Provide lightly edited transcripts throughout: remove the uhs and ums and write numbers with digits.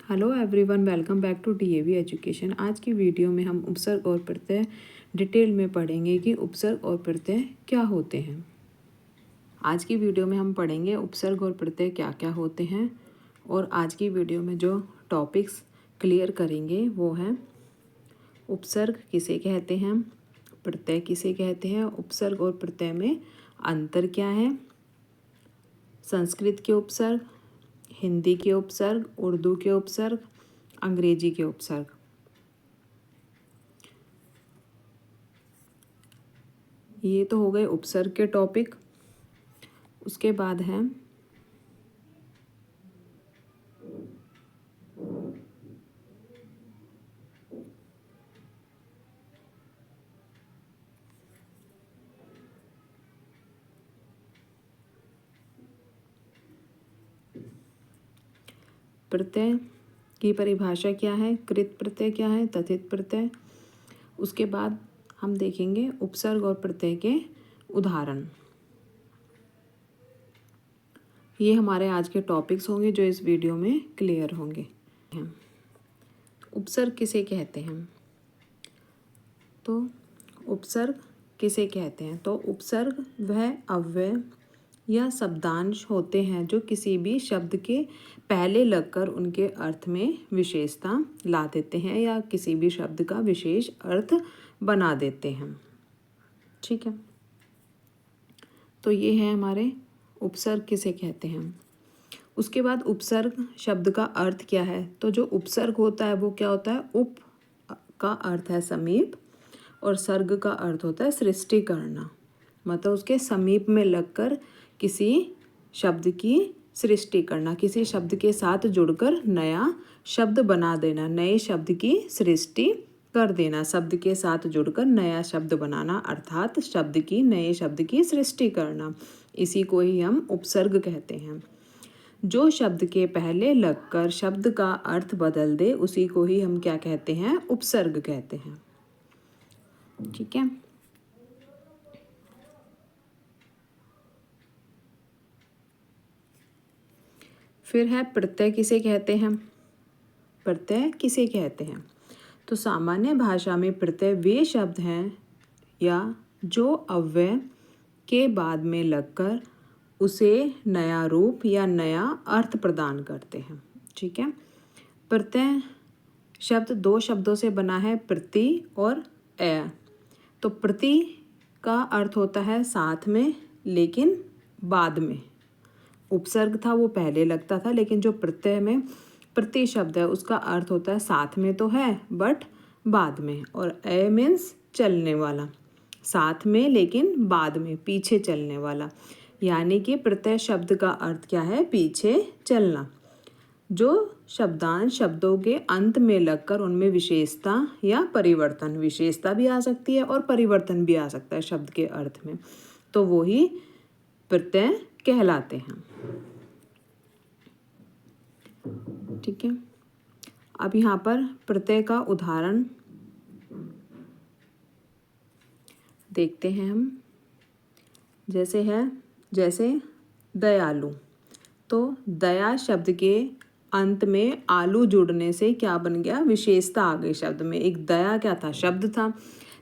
Hello everyone, welcome back to DAV education. आज की video में हम उपसर्ग और प्रत्यय डिटेल में पढ़ेंगे कि उपसर्ग और प्रत्यय क्या होते हैं। आज की वीडियो में हम पढ़ेंगे उपसर्ग और प्रत्यय क्या क्या होते हैं। और आज की वीडियो में जो टॉपिक्स क्लियर करेंगे वो हैं उपसर्ग किसे कहते हैं, प्रत्यय किसे कहते हैं, उपसर्ग और प्रत्यय में अंतर क्या है, संस्कृत के उपसर्ग, हिंदी के उपसर्ग, उर्दू के उपसर्ग, अंग्रेजी के उपसर्ग। ये तो हो गए उपसर्ग के टॉपिक। उसके बाद है प्रत्यय की परिभाषा क्या है, कृत प्रत्यय क्या है, तथित प्रत्यय। उसके बाद हम देखेंगे उपसर्ग और प्रत्यय के उदाहरण। ये हमारे आज के टॉपिक्स होंगे जो इस वीडियो में क्लियर होंगे। उपसर्ग किसे कहते हैं, तो उपसर्ग किसे कहते हैं, तो उपसर्ग वह अव्यय या शब्दांश होते हैं जो किसी भी शब्द के पहले लगकर उनके अर्थ में विशेषता ला देते हैं या किसी भी शब्द का विशेष अर्थ बना देते हैं। ठीक है, तो ये है हमारे उपसर्ग किसे कहते हैं। उसके बाद उपसर्ग शब्द का अर्थ क्या है, तो जो उपसर्ग होता है वो क्या होता है, उप का अर्थ है समीप और सर्ग का अर्थ होता है सृष्टि करना, मतलब उसके समीप में लगकर किसी शब्द की सृष्टि करना, किसी शब्द के साथ जुड़कर नया शब्द बना देना, नए शब्द की सृष्टि कर देना, शब्द के साथ जुड़कर नया शब्द बनाना, अर्थात शब्द की नए शब्द की सृष्टि करना, इसी को ही हम उपसर्ग कहते हैं। जो शब्द के पहले लगकर शब्द का अर्थ बदल दे उसी को ही हम क्या कहते हैं, उपसर्ग कहते हैं। ठीक है, फिर है प्रत्यय किसे कहते हैं। प्रत्यय किसे कहते हैं, तो सामान्य भाषा में प्रत्यय वे शब्द हैं या जो अव्यय के बाद में लगकर उसे नया रूप या नया अर्थ प्रदान करते हैं। ठीक है, प्रत्यय शब्द दो शब्दों से बना है, प्रति और अ। तो प्रति का अर्थ होता है साथ में लेकिन बाद में, उपसर्ग था वो पहले लगता था, लेकिन जो प्रत्यय में प्रति शब्द है उसका अर्थ होता है साथ में तो है बट बाद में, और ए मीन्स चलने वाला, साथ में लेकिन बाद में, पीछे चलने वाला, यानी कि प्रत्यय शब्द का अर्थ क्या है, पीछे चलना। जो शब्दांश शब्दों के अंत में लगकर उनमें विशेषता या परिवर्तन, विशेषता भी आ सकती है और परिवर्तन भी आ सकता है शब्द के अर्थ में, तो वो ही प्रत्यय कहलाते हैं। ठीक है, अब यहाँ पर प्रत्यय का उदाहरण देखते हैं हम। जैसे दयालु, तो दया शब्द के अंत में आलू जुड़ने से क्या बन गया, विशेषता आ गई शब्द में। एक दया क्या था, शब्द था,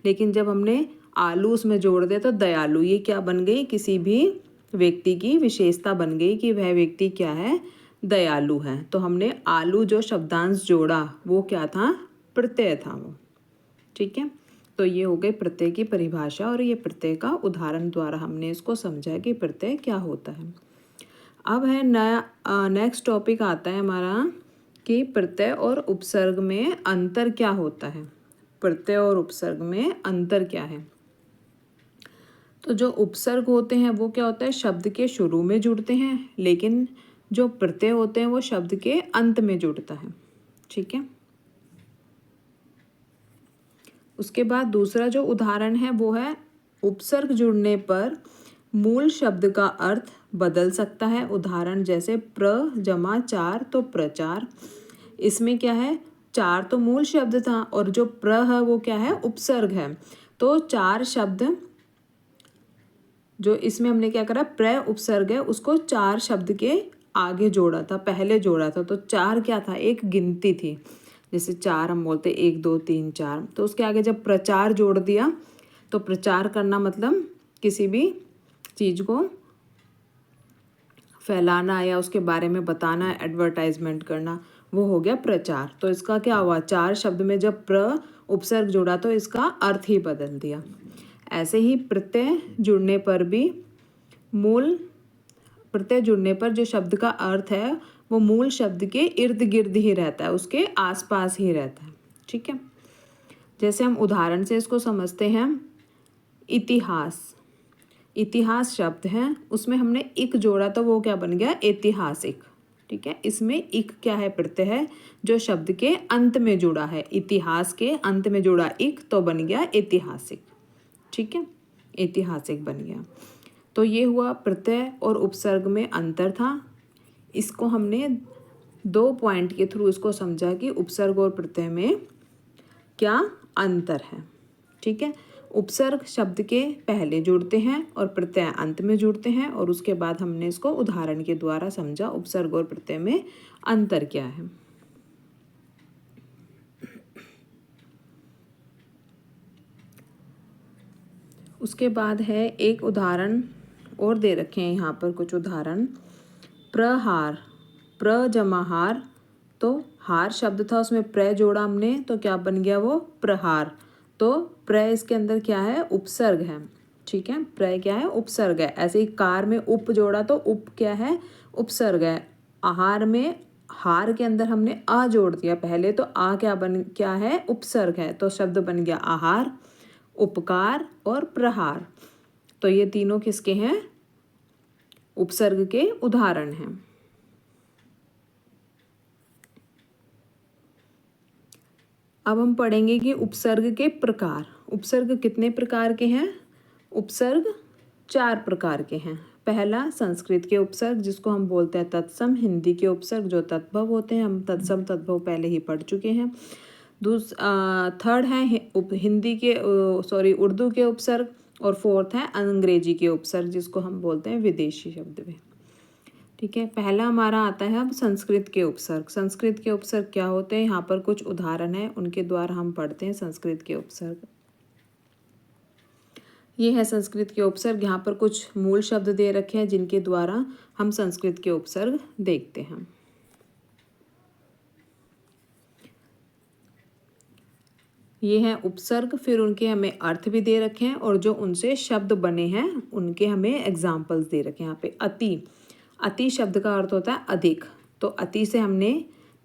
लेकिन जब हमने आलू उसमें जोड़ दिया तो दयालु ये क्या बन गई, किसी भी व्यक्ति की विशेषता बन गई कि वह व्यक्ति क्या है, दयालु है। तो हमने आलू जो शब्दांश जोड़ा वो क्या था, प्रत्यय था वो। ठीक है, तो ये हो गई प्रत्यय की परिभाषा और ये प्रत्यय का उदाहरण द्वारा हमने इसको समझा कि प्रत्यय क्या होता है। अब है नया नेक्स्ट टॉपिक आता है हमारा कि प्रत्यय और उपसर्ग में अंतर क्या होता है। प्रत्यय और उपसर्ग में अंतर क्या है, तो जो उपसर्ग होते हैं वो क्या होता है, शब्द के शुरू में जुड़ते हैं, लेकिन जो प्रत्यय होते हैं वो शब्द के अंत में जुड़ता है। ठीक है, उसके बाद दूसरा जो उदाहरण है वो है उपसर्ग जुड़ने पर मूल शब्द का अर्थ बदल सकता है। उदाहरण जैसे प्र जमा चार, तो प्रचार, इसमें क्या है, चार तो मूल शब्द था और जो प्र है वो क्या है, उपसर्ग है। तो चार शब्द जो इसमें हमने क्या करा, प्र उपसर्ग है उसको चार शब्द के आगे जोड़ा था, पहले जोड़ा था, तो चार क्या था, एक गिनती थी। जैसे चार हम बोलते 1 2 3 4, तो उसके आगे जब प्रचार जोड़ दिया, तो प्रचार करना मतलब किसी भी चीज़ को फैलाना या उसके बारे में बताना, एडवर्टाइजमेंट करना, वो हो गया प्रचार। तो इसका क्या हुआ, चार शब्द में जब प्र उपसर्ग जुड़ा तो इसका अर्थ ही बदल दिया। ऐसे ही प्रत्यय जुड़ने पर भी मूल प्रत्यय जुड़ने पर जो शब्द का अर्थ है वो मूल शब्द के इर्द गिर्द ही रहता है, उसके आसपास ही रहता है। ठीक है, जैसे हम उदाहरण से इसको समझते हैं। इतिहास, इतिहास शब्द है, उसमें हमने इक जोड़ा तो वो क्या बन गया, ऐतिहासिक। ठीक है, इसमें इक क्या है, प्रत्यय है जो शब्द के अंत में जुड़ा है। इतिहास के अंत में जुड़ा इक तो बन गया ऐतिहासिक। ठीक है, ऐतिहासिक बन गया। तो ये हुआ प्रत्यय और उपसर्ग में अंतर था। इसको हमने 2 पॉइंट के थ्रू इसको समझा कि उपसर्ग और प्रत्यय में क्या अंतर है। ठीक है, उपसर्ग शब्द के पहले जुड़ते हैं और प्रत्यय अंत में जुड़ते हैं, और उसके बाद हमने इसको उदाहरण के द्वारा समझा उपसर्ग और प्रत्यय में अंतर क्या है। उसके बाद है एक उदाहरण और दे रखे हैं यहाँ पर कुछ उदाहरण। प्रहार, प्र जमा हार, तो हार शब्द था उसमें प्र जोड़ा हमने तो क्या बन गया वो प्रहार। तो प्र इसके अंदर क्या है, उपसर्ग है। ठीक है, प्र क्या है, उपसर्ग है। ऐसे ही कार में उप जोड़ा तो उप क्या है, उपसर्ग है। आहार में हार के अंदर हमने आ जोड़ दिया पहले, तो आ क्या है, उपसर्ग है, तो शब्द बन गया आहार, उपकार और प्रहार। तो ये तीनों किसके हैं, उपसर्ग के उदाहरण हैं। अब हम पढ़ेंगे कि उपसर्ग के प्रकार। उपसर्ग कितने प्रकार के हैं, उपसर्ग 4 प्रकार के हैं। पहला संस्कृत के उपसर्ग जिसको हम बोलते हैं तत्सम, हिंदी के उपसर्ग जो तद्भव होते हैं, हम तत्सम तद्भव पहले ही पढ़ चुके हैं। थर्ड है हिंदी के उर्दू के उपसर्ग, और फोर्थ है अंग्रेजी के उपसर्ग जिसको हम बोलते हैं विदेशी शब्द में। ठीक है, पहला हमारा आता है अब संस्कृत के उपसर्ग। संस्कृत के उपसर्ग क्या होते हैं, यहाँ पर कुछ उदाहरण है उनके द्वारा हम पढ़ते हैं संस्कृत के उपसर्ग। ये है संस्कृत के उपसर्ग, यहाँ पर कुछ मूल शब्द दे रखे हैं जिनके द्वारा हम संस्कृत के उपसर्ग देखते हैं। ये हैं उपसर्ग, फिर उनके हमें अर्थ भी दे रखे हैं और जो उनसे शब्द बने हैं उनके हमें एग्जाम्पल्स दे रखे हैं। यहाँ पे अति, अति शब्द का अर्थ होता है अधिक, तो अति से हमने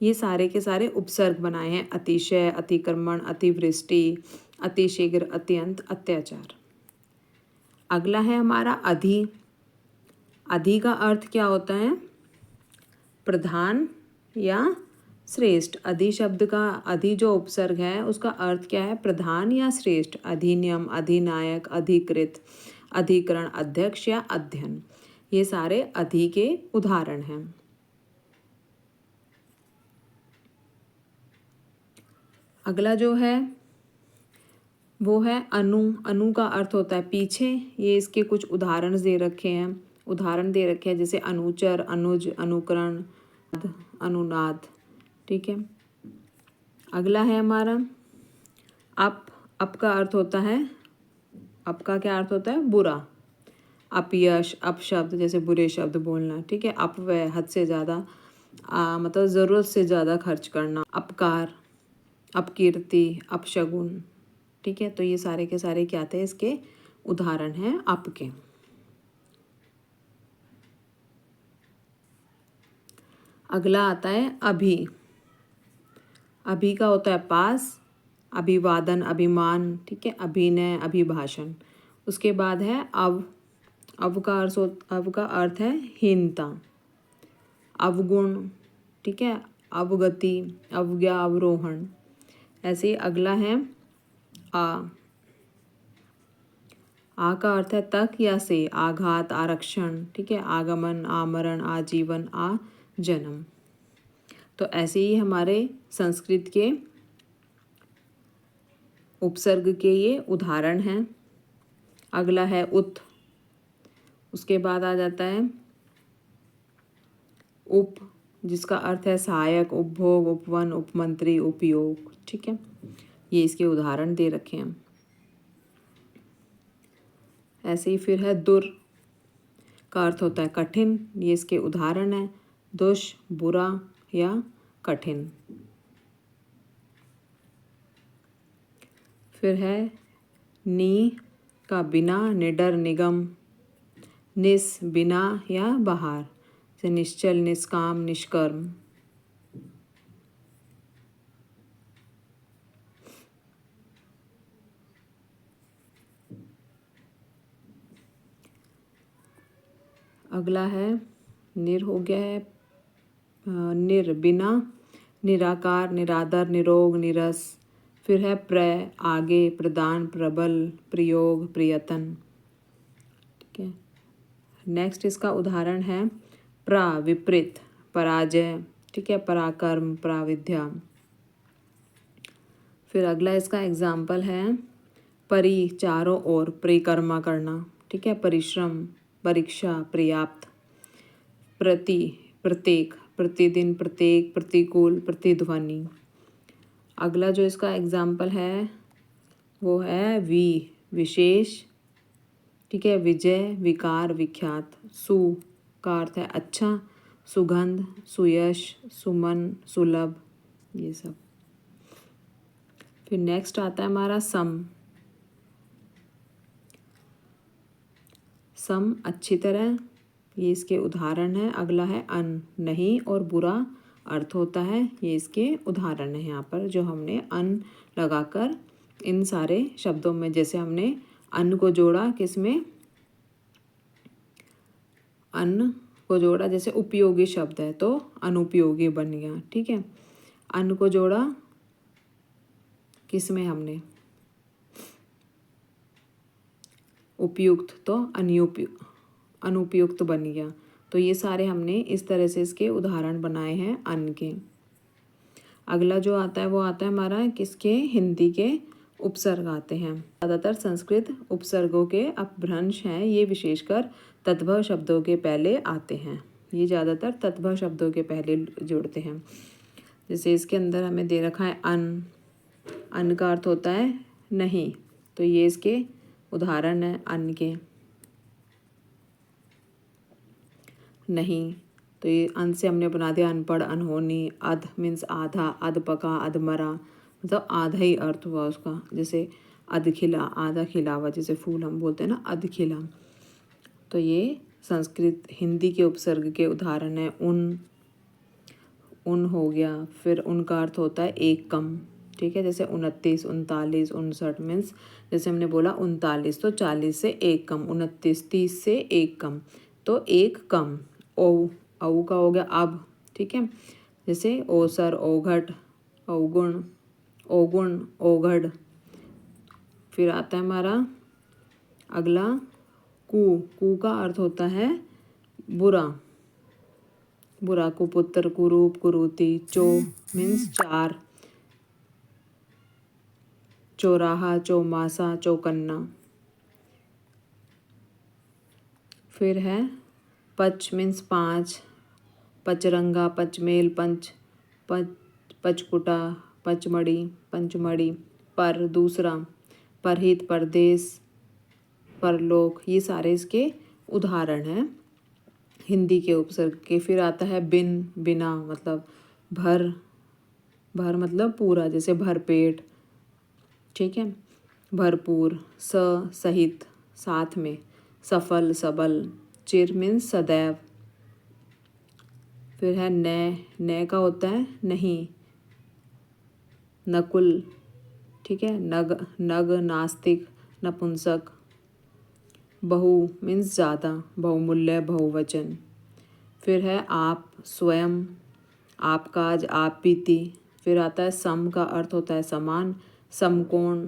ये सारे के सारे उपसर्ग बनाए हैं। अतिशय, अतिक्रमण, अतिवृष्टि, अतिशीघ्र, अत्यंत, अत्याचार। अगला है हमारा अधि। अधि का अर्थ क्या होता है, प्रधान या श्रेष्ठ। अधि शब्द का अधि जो उपसर्ग है उसका अर्थ क्या है, प्रधान या श्रेष्ठ। अधिनियम, अधिनायक, अधिकृत, अधिकरण, अध्यक्ष या अध्ययन, ये सारे अधि के उदाहरण हैं। अगला जो है वो है अनु। अनु का अर्थ होता है पीछे। ये इसके कुछ उदाहरण दे रखे हैं, जैसे अनुचर, अनुज, अनुकरण, अनुनाद। ठीक है, अगला है हमारा अप। अप का अर्थ होता है, अप का क्या अर्थ होता है, बुरा। अपयश, अपशब्द, जैसे बुरे शब्द बोलना। ठीक है, अपव्यय, हद से ज़्यादा, मतलब ज़रूरत से ज़्यादा खर्च करना। अपकार, अपकीर्ति, अपशगुन। ठीक है, तो ये सारे के सारे क्या थे, इसके उदाहरण हैं अप के। अगला आता है अभि। अभि का होता है पास, अभिवादन, अभिमान। ठीक है, अभिनय, अभिभाषण। उसके बाद है अव। अव का अर्थ है हीनता, अवगुण। ठीक है, अवगति, अवज्ञा, अवरोहण। ऐसे ही अगला है आ। आ का अर्थ है तक या से, आघात, आरक्षण। ठीक है, आगमन, आमरण, आजीवन, जन्म। तो ऐसे ही हमारे संस्कृत के उपसर्ग के ये उदाहरण हैं। अगला है उत। उसके बाद आ जाता है उप जिसका अर्थ है सहायक, उपभोग, उपवन, उपमंत्री, उपयोग। ठीक है, ये इसके उदाहरण दे रखे हैं। ऐसे ही फिर है दुर का अर्थ होता है कठिन, ये इसके उदाहरण है दुष, बुरा या कठिन। फिर है नी का बिना, निडर, निगम, निस बिना या बाहर, जैसे निश्चल, निष्काम, निष्कर्म। अगला है निर हो गया है निर बिना, निराकार, निरादर, निरोग, निरस। फिर है प्रय आगे, प्रदान, प्रबल, प्रयोग, प्रयत्न। ठीक है, नेक्स्ट इसका उदाहरण है प्रा विपरीत, पराजय। ठीक है, पराक्रम, प्राविद्या। फिर अगला इसका एग्जाम्पल है परि चारों ओर, परिक्रमा करना। ठीक है, परिश्रम, परीक्षा, पर्याप्त। प्रति प्रत्येक, प्रतिदिन, प्रत्येक, प्रतिकूल, प्रतिध्वनि। अगला जो इसका एग्जाम्पल है वो है विशेष। ठीक है, विजय, विकार, विख्यात। सु का अर्थ है अच्छा, सुगंध, सुयश, सुमन, सुलभ, ये सब। फिर नेक्स्ट आता है हमारा सम। सम अच्छी तरह, ये इसके उदाहरण है। अगला है अन, नहीं और बुरा अर्थ होता है, ये इसके उदाहरण है यहाँ पर जो हमने अन लगाकर इन सारे शब्दों में, जैसे हमने अन्न को जोड़ा किसमें, अन्न को जोड़ा जैसे उपयोगी शब्द है तो अनुपयोगी बन गया। ठीक है, अन्न को जोड़ा किसमें हमने, उपयुक्त, तो अनुपयुक्त बन गया। तो ये सारे हमने इस तरह से इसके उदाहरण बनाए हैं अन्न के। अगला जो आता है वो आता है हमारा किसके, हिंदी के उपसर्ग आते हैं। ज़्यादातर संस्कृत उपसर्गों के अपभ्रंश हैं, ये विशेषकर तद्भव शब्दों के पहले आते हैं। ये ज़्यादातर तद्भव शब्दों के पहले जुड़ते हैं। जैसे इसके अंदर हमें दे रखा है अन्न, अन्न का अर्थ होता है नहीं, तो ये इसके उदाहरण है अन्न के। नहीं, तो ये अन्न से हमने बना दिया अनपढ़, अनहोनी। अध मीन्स आधा, अध पका, अध मरा, मतलब आधा ही अर्थ हुआ उसका। जैसे अध खिला, आधा खिला हुआ, जैसे फूल हम बोलते हैं ना अध खिला। तो ये संस्कृत हिंदी के उपसर्ग के उदाहरण है। उन हो गया। फिर उनका अर्थ होता है एक कम। ठीक है, जैसे 29, 39, 59 मीन्स जैसे हमने बोला 39 तो 40 से एक कम, 29 30 से एक कम, तो एक कम। औ का हो गया अब। ठीक है, जैसे ओसर, ओघट, अवगुण, ओगुण, ओघड़। फिर आता है हमारा अगला कु का अर्थ होता है बुरा, बुरा, कुपुत्र, कुरूप, कुरूति। चो मीन्स चार, चौराहा, चौमासा, चौकन्ना। फिर है पच मीन्स पाँच, पचरंगा, पचमेल, पचकुटा, पचमढ़ी, पंचमढ़ी। पर दूसरा, परहित, परदेश, परलोक। ये सारे इसके उदाहरण हैं हिंदी के उपसर्ग के। फिर आता है बिन, बिना, मतलब भर, भर मतलब पूरा, जैसे भरपेट। ठीक है, भरपूर। सहित, साथ में। सफल, सबल। चिर मीन्स सदैव। फिर है नए का होता है नहीं, नकुल। ठीक है, नग, नास्तिक, नपुंसक। बहु मीन्स ज़्यादा, बहुमूल्य, बहुवचन। फिर है आप, स्वयं, आपकाज, आप बीती। फिर आता है सम का अर्थ होता है समान, समकोण।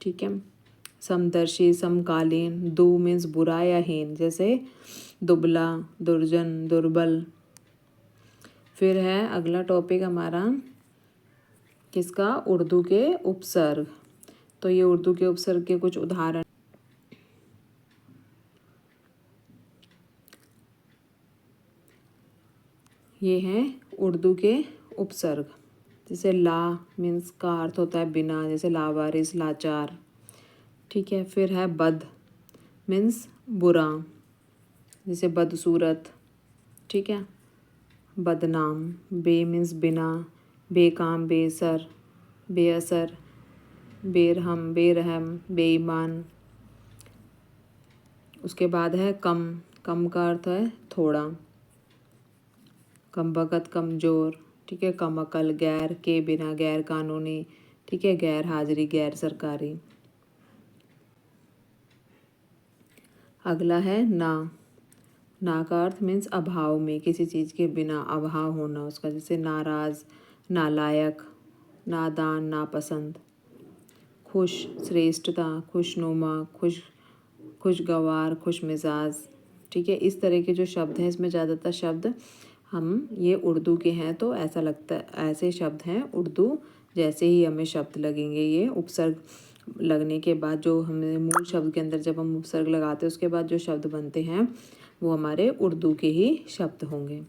ठीक है, समदर्शी, समकालीन। दु मीन्स बुरा या हीन, जैसे दुबला, दुर्जन, दुर्बल। फिर है अगला टॉपिक हमारा किसका, उर्दू के उपसर्ग। तो ये उर्दू के उपसर्ग के कुछ उदाहरण। ये हैं उर्दू के उपसर्ग। जैसे ला मीन्स का अर्थ होता है बिना, जैसे लावारिस, लाचार। ठीक है, फिर है बद मीन्स बुरा, जैसे बदसूरत। ठीक है, बदनाम। बे मीन्स बिना, बेकाम, बेसर, बेअसर, बेरहम, बेरहम, बेईमान। उसके बाद है कम। कम का अर्थ है थोड़ा, कम बखत, कमज़ोर। ठीक है, कम अकल, गैर के बिना, गैर कानूनी। ठीक है, गैर हाजिरी, गैर सरकारी। अगला है ना। ना का अर्थ मीन्स अभाव में, किसी चीज़ के बिना, अभाव होना उसका, जैसे नाराज़, नालायक, नादान, नापसंद। खुश, श्रेष्ठता, खुशनुमा, खुशगवार, खुश मिजाज। ठीक है, इस तरह के जो शब्द हैं, इसमें ज़्यादातर शब्द हम ये उर्दू के हैं, तो ऐसा लगता है ऐसे शब्द हैं उर्दू जैसे ही हमें शब्द लगेंगे। ये उपसर्ग लगने के बाद जो हमें मूल शब्द के अंदर जब हम उपसर्ग लगाते हैं उसके बाद जो शब्द बनते हैं वो हमारे उर्दू के ही शब्द होंगे।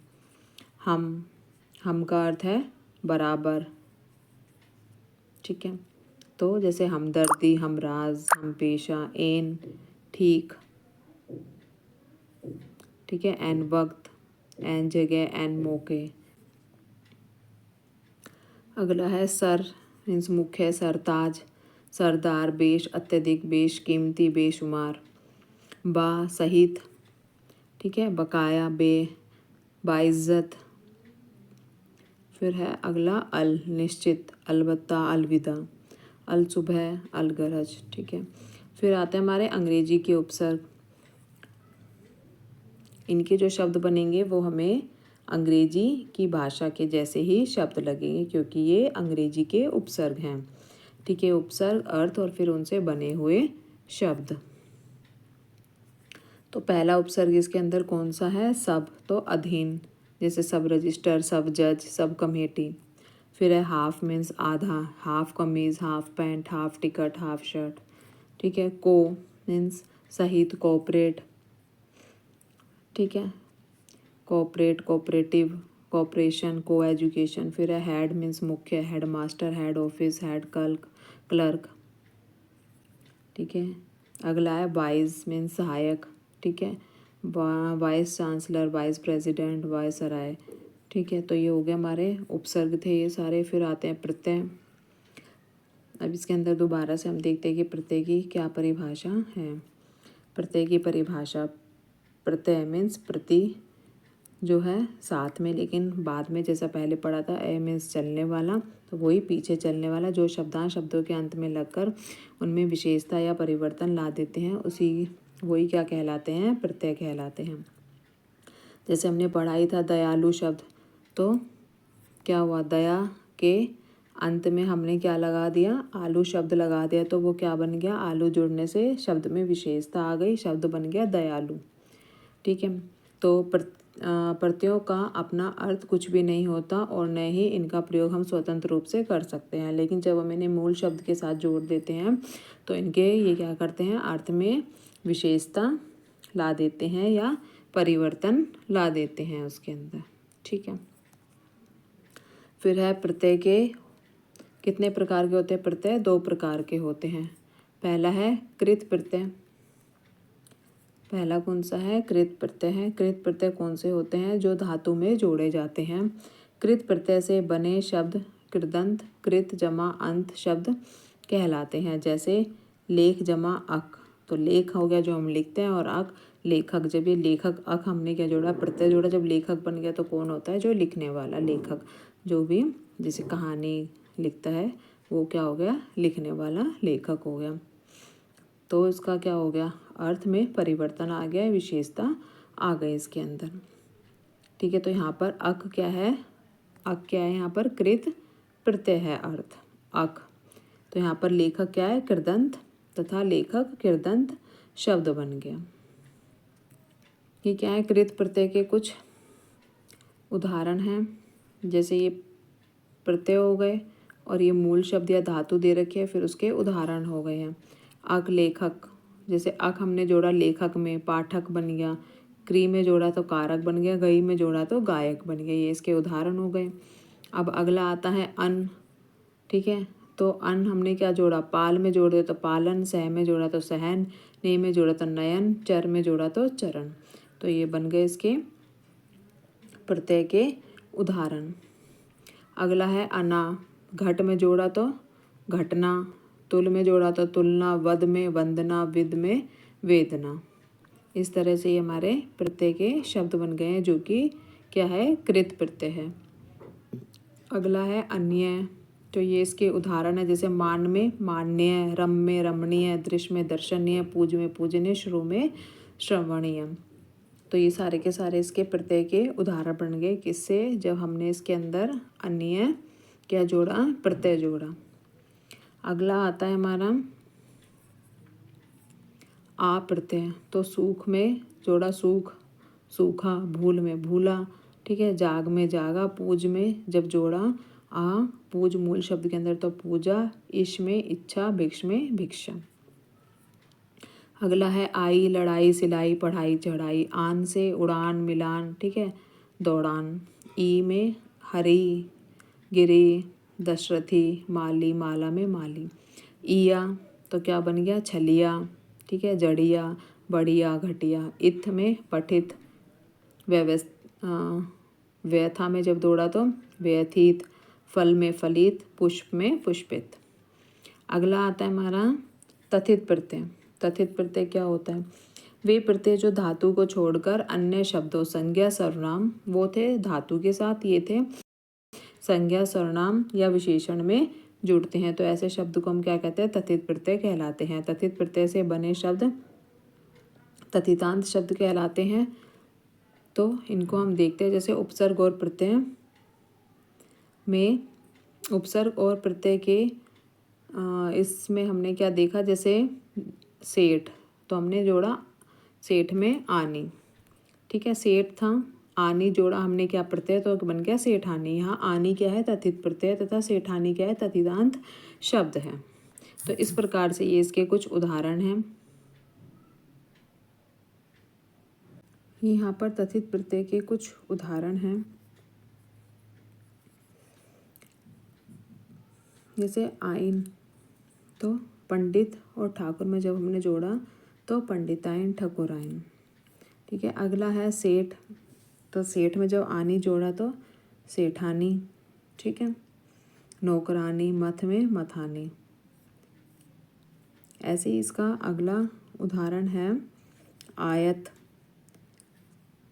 हम का अर्थ है बराबर। ठीक है, तो जैसे हमदर्दी, हमराज, हम पेशा, एन ठीक। ठीक है, एन वक्त, एन जगह, एन मौके। अगला है सर मीन्स मुख्य, सरताज, सरदार, बेश, अत्यधिक, बेश कीमती, बेशुमार। बा सहित। ठीक है, बकाया, बाइज्जत। फिर है अगला अल निश्चित, अलबत्ता, अलविदा, अल सुबह, अलगरज। ठीक है, फिर आते हैं हमारे अंग्रेजी के उपसर्ग। इनके जो शब्द बनेंगे वो हमें अंग्रेजी की भाषा के जैसे ही शब्द लगेंगे क्योंकि ये अंग्रेजी के उपसर्ग हैं। ठीक है, उपसर्ग, अर्थ और फिर उनसे बने हुए शब्द। तो पहला उपसर्ग इसके अंदर कौन सा है? सब, तो अधीन, जैसे सब रजिस्टर, सब जज, सब कमेटी। फिर है हाफ मीन्स आधा, हाफ कमीज, half pant, half ticket, half shirt. ठीक है, को मीन्स सहित, कोऑपरेट। ठीक है, कोऑपरेट, कोऑपरेटिव, कोऑपरेशन, को एजुकेशन। फिर है हेड मीन्स मुख्य, head master, head office, head clerk. ठीक है, अगला है वाइस मीन्स सहायक। ठीक है, vice chancellor, vice president, viceroy. ठीक है, तो ये हो गए हमारे उपसर्ग थे ये सारे। फिर आते हैं प्रत्यय। अब इसके अंदर दोबारा से हम देखते हैं कि प्रत्यय की क्या परिभाषा है। प्रत्यय की परिभाषा, प्रत्यय मीन्स प्रति जो है साथ में, लेकिन बाद में जैसा पहले पढ़ा था ए मीन्स चलने वाला, तो वही पीछे चलने वाला जो शब्दांश शब्दों के अंत में लगकर उनमें विशेषता या परिवर्तन ला देते हैं उसी वही क्या कहलाते हैं? प्रत्यय कहलाते हैं। जैसे हमने पढ़ाई था दयालु शब्द, तो क्या हुआ? दया के अंत में हमने क्या लगा दिया? आलू शब्द लगा दिया, तो वो क्या बन गया? आलू जुड़ने से शब्द में विशेषता आ गई, शब्द बन गया दयालु। ठीक है, तो प्रत्ययों का अपना अर्थ कुछ भी नहीं होता और न ही इनका प्रयोग हम स्वतंत्र रूप से कर सकते हैं, लेकिन जब हम इन्हें मूल शब्द के साथ जोड़ देते हैं तो इनके ये क्या करते हैं? अर्थ में विशेषता ला देते हैं या परिवर्तन ला देते हैं उसके अंदर। ठीक है, फिर है प्रत्यय के कितने प्रकार के होते हैं? प्रत्यय 2 प्रकार के होते हैं। पहला है कृत प्रत्यय। पहला कौन सा है? कृत प्रत्यय है। कृत प्रत्यय कौन से होते हैं? जो धातु में जोड़े जाते हैं। कृत प्रत्यय से बने शब्द कृदंत, कृत जमा अंत शब्द कहलाते हैं। जैसे लेख जमा अक, तो लेख हो गया जो हम लिखते हैं, और अक लेखक। जब ये लेखक अक हमने क्या जोड़ा? प्रत्यय जोड़ा। जब लेखक बन गया तो कौन होता है? जो लिखने वाला, लेखक। जो भी जैसे कहानी लिखता है वो क्या हो गया? लिखने वाला लेखक हो गया। तो इसका क्या हो गया? अर्थ में परिवर्तन आ गया, विशेषता आ गई इसके अंदर। ठीक है, तो यहाँ पर अक क्या है? अक क्या है? यहाँ पर कृत प्रत्यय है अर्थ अक। तो यहाँ पर लेखक क्या है? कृदंत, तथा लेखक कृदंत शब्द बन गया। ये क्या है? कृत प्रत्यय के कुछ उदाहरण हैं। जैसे ये प्रत्यय हो गए और ये मूल शब्द या धातु दे रखी है, फिर उसके उदाहरण हो गए हैं। अक लेखक, जैसे अक हमने जोड़ा लेखक में, पाठक बन गया, क्री में जोड़ा तो कारक बन गया, गई में जोड़ा तो गायक बन गया। ये इसके उदाहरण हो गए। अब अगला आता है अन, ठीक है। तो अन हमने क्या जोड़ा, पाल में जोड़ दिया तो पालन, सह में जोड़ा तो सहन, ने में जोड़ा तो नयन, चर में जोड़ा तो चरण। तो ये बन गए इसके प्रत्यय के उदाहरण। अगला है अना, घट में जोड़ा तो घटना, तुल में जोड़ा तो तुलना, वद में वंदना, विद में वेदना। इस तरह से ये हमारे प्रत्यय के शब्द बन गए हैं, जो कि क्या है, कृत प्रत्यय है। अगला है अन्य, तो ये इसके उदाहरण है। जैसे मान में मान्य, रम में रमणीय, दृश्य में दर्शनीय, पूज में पूजनीय, श्रु में श्रवणीय। तो ये सारे के सारे इसके प्रत्यय के उदाहरण बन गए। किससे, जब हमने इसके अंदर अन्य क्या जोड़ा, प्रत्यय जोड़ा। अगला आता है हमारा आ प्रत्यय। तो सूख में जोड़ा सूख, सूखा, भूल में भूला, ठीक है। जाग में जागा, पूज में जब जोड़ा आ, पूज मूल शब्द के अंदर तो पूजा, इश में इच्छा, भिक्ष में भिक्षा। अगला है आई, लड़ाई, सिलाई, पढ़ाई, चढ़ाई, आन से उड़ान, मिलान, ठीक है, दौड़ान। ई में हरी, गिरी, दशरथी, माली, माला में माली। ईया तो क्या बन गया, छलिया, ठीक है, जड़िया, बढ़िया, घटिया। इत्थ में पठित, व्यथा में जब दौड़ा तो व्यथित, फल में फलित, पुष्प में पुष्पित। अगला आता है हमारा तथित प्रत्यय। तथित प्रत्यय क्या होता है, वे प्रत्यय जो धातु को छोड़कर अन्य शब्दों, संज्ञा, सर्वनाम, वो थे धातु के साथ, ये थे संज्ञा, सर्वनाम या विशेषण में जुड़ते हैं। तो ऐसे शब्द को हम क्या कहते हैं, तथित प्रत्यय कहलाते हैं। तथित प्रत्यय से बने शब्द तथितांत शब्द कहलाते हैं। तो इनको हम देखते हैं। जैसे उपसर्ग और प्रत्यय में, उपसर्ग और प्रत्यय के इसमें हमने क्या देखा, जैसे सेठ, तो हमने जोड़ा सेठ में आनी, ठीक है, सेठ था, आनी जोड़ा हमने क्या, प्रत्यय, तो बन गया सेठानी। यहाँ आनी क्या है, तथित प्रत्यय, तथा सेठानी क्या है, तथितांत शब्द है। तो इस प्रकार से ये इसके कुछ उदाहरण हैं। यहाँ पर तथित प्रत्यय के कुछ उदाहरण हैं। जैसे आइन, तो पंडित और ठाकुर में जब हमने जोड़ा तो पंडिताइन, ठकुराइन, ठीक है। अगला है सेठ, तो सेठ में जब आनी जोड़ा तो सेठानी, ठीक है। नौकरानी, मथ में मथानी। ऐसे ही इसका अगला उदाहरण है आयत।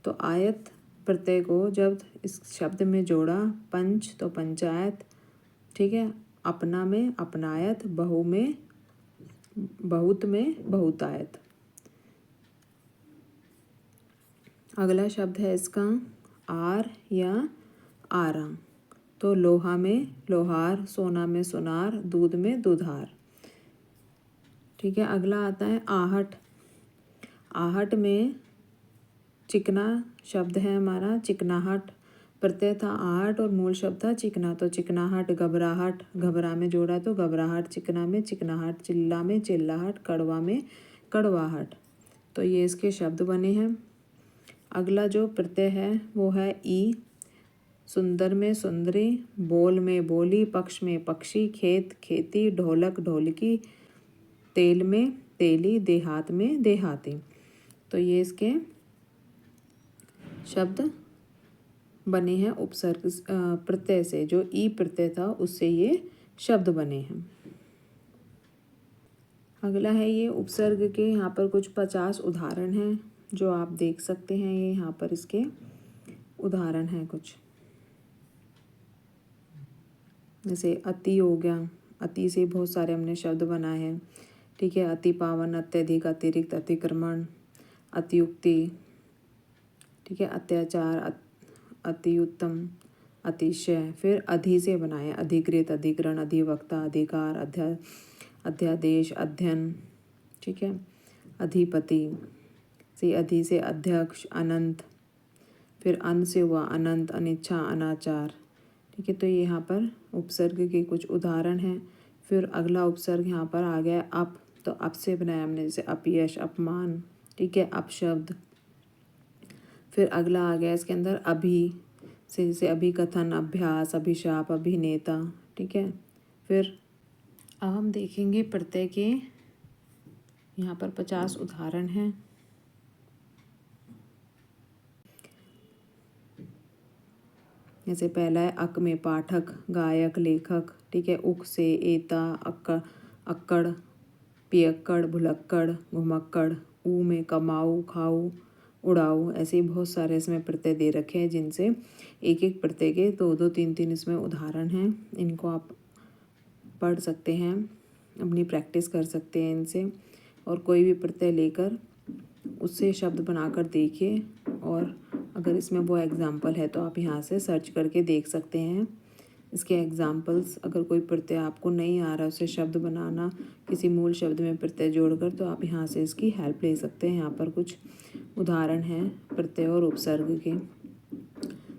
तो आयत प्रत्यय को जब इस शब्द में जोड़ा, पंच तो पंचायत, ठीक है। अपना में अपनायत, बहु में बहुत में बहुतायत। अगला शब्द है इसका आर या आरा। तो लोहा में लोहार, सोना में सोनार, दूध में दुधार, ठीक है। अगला आता है आहट। आहट में चिकना शब्द है हमारा, चिकनाहट। प्रत्यय था आहट और मूल शब्द था चिकना, तो चिकनाहट, घबराहट, घबरा में जोड़ा तो घबराहट, चिकना में चिकनाहट, चिल्ला में चिल्लाहट, कड़वा में कड़वाहट। तो ये इसके शब्द बने हैं। अगला जो प्रत्यय है वो है ई। सुंदर में सुंदरी, बोल में बोली, पक्ष में पक्षी, खेत खेती, ढोलक ढोलकी, तेल में तेली, देहात में देहाती। तो ये इसके शब्द बने हैं उपसर्ग प्रत्यय से। जो ई प्रत्यय था उससे ये शब्द बने हैं। अगला है ये उपसर्ग के, यहाँ पर कुछ 50 उदाहरण हैं जो आप देख सकते हैं। ये यहाँ पर इसके उदाहरण हैं कुछ, जैसे अति हो गया, अति से बहुत सारे हमने शब्द बनाए हैं, ठीक है। अति पावन, अत्यधिक, अतिरिक्त, अतिक्रमण, अतियुक्ति, ठीक है, अत्याचार, अति उत्तम, अतिशय। फिर अधि से बनाए, अधिकृत, अधिकरण, अधिवक्ता, अधिकार, अध्यादेश, अध्ययन, ठीक है। अधिपति से, अधि से अध्यक्ष, अनंत। फिर अन से हुआ अनंत, अनिच्छा, अनाचार, ठीक है। तो ये यहाँ पर उपसर्ग के कुछ उदाहरण हैं। फिर अगला उपसर्ग यहाँ पर आ गया अप। तो अप से बनाया हमने, जैसे अपयश, अपमान, ठीक है, अपशब्द, फिर अगला आ गया इसके अंदर अभी से, जैसे अभिकथन, अभ्यास, अभिशाप, अभिनेता। ठीक है। फिर अब हम देखेंगे प्रत्यय के, यहाँ पर 50 उदाहरण हैं। जैसे पहला है अक में पाठक, गायक, लेखक। ठीक है। उक से एता, अक्कड़, पियक्कड़, भुलक्कड़, घुमक्कड़। ऊ में कमाऊ, खाऊ, उड़ाऊ। ऐसे ही बहुत सारे इसमें प्रत्यय दे रखे हैं, जिनसे एक एक प्रत्यय के 2-2, 3-3 इसमें उदाहरण हैं। इनको आप पढ़ सकते हैं, अपनी प्रैक्टिस कर सकते हैं इनसे, और कोई भी प्रत्यय लेकर उससे शब्द बनाकर देखिए। और अगर इसमें वो एग्जाम्पल है तो आप यहाँ से सर्च करके देख सकते हैं इसके एग्जाम्पल्स। अगर कोई प्रत्यय आपको नहीं आ रहा उसे शब्द बनाना किसी मूल शब्द में प्रत्यय जोड़कर, तो आप यहाँ से इसकी हेल्प ले सकते हैं। यहाँ पर कुछ उदाहरण हैं प्रत्यय और उपसर्ग के।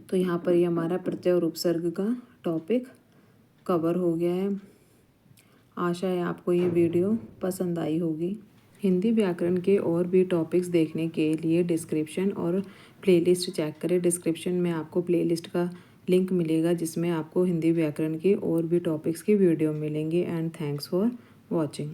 तो यहाँ पर ये हमारा प्रत्यय और उपसर्ग का टॉपिक कवर हो गया है। आशा है आपको ये वीडियो पसंद आई होगी। हिंदी व्याकरण के और भी टॉपिक्स देखने के लिए डिस्क्रिप्शन और प्लेलिस्ट चेक करें। डिस्क्रिप्शन में आपको प्लेलिस्ट का लिंक मिलेगा, जिसमें आपको हिंदी व्याकरण के और भी टॉपिक्स की वीडियो मिलेंगे। And thanks for watching.